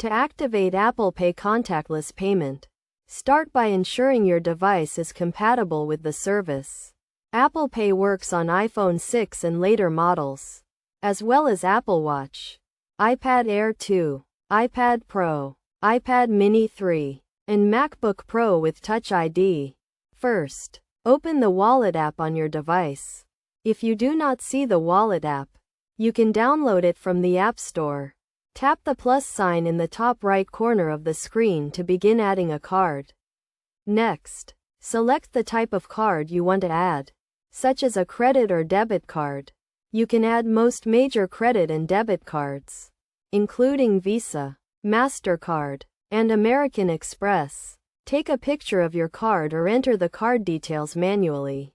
To activate Apple Pay contactless payment, start by ensuring your device is compatible with the service. Apple Pay works on iPhone 6 and later models, as well as Apple Watch, iPad Air 2, iPad Pro, iPad Mini 3, and MacBook Pro with Touch ID. First, open the Wallet app on your device. If you do not see the Wallet app, you can download it from the App Store. Tap the plus sign in the top right corner of the screen to begin adding a card. Next, select the type of card you want to add, such as a credit or debit card. You can add most major credit and debit cards, including Visa, MasterCard, and American Express. Take a picture of your card or enter the card details manually.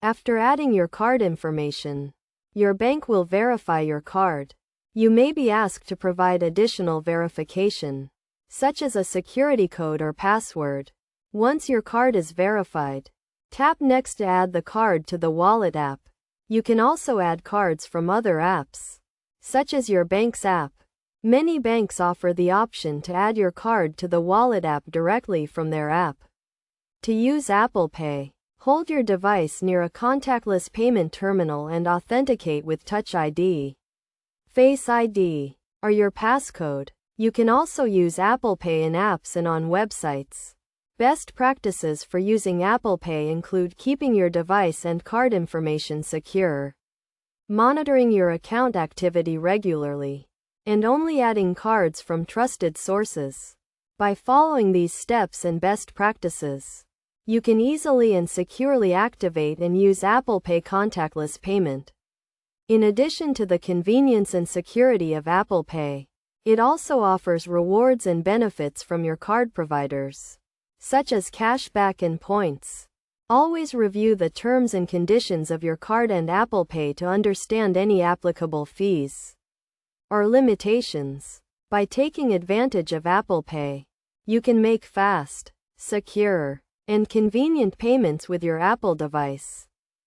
After adding your card information, your bank will verify your card. You may be asked to provide additional verification, such as a security code or password. Once your card is verified, tap Next to add the card to the Wallet app. You can also add cards from other apps, such as your bank's app. Many banks offer the option to add your card to the Wallet app directly from their app. To use Apple Pay, hold your device near a contactless payment terminal and authenticate with Touch ID. Face ID, or your passcode. You can also use Apple Pay in apps and on websites. Best practices for using Apple Pay include keeping your device and card information secure, monitoring your account activity regularly, and only adding cards from trusted sources. By following these steps and best practices, you can easily and securely activate and use Apple Pay contactless payment. In addition to the convenience and security of Apple Pay, it also offers rewards and benefits from your card providers, such as cashback and points. Always review the terms and conditions of your card and Apple Pay to understand any applicable fees or limitations. By taking advantage of Apple Pay, you can make fast, secure, and convenient payments with your Apple device.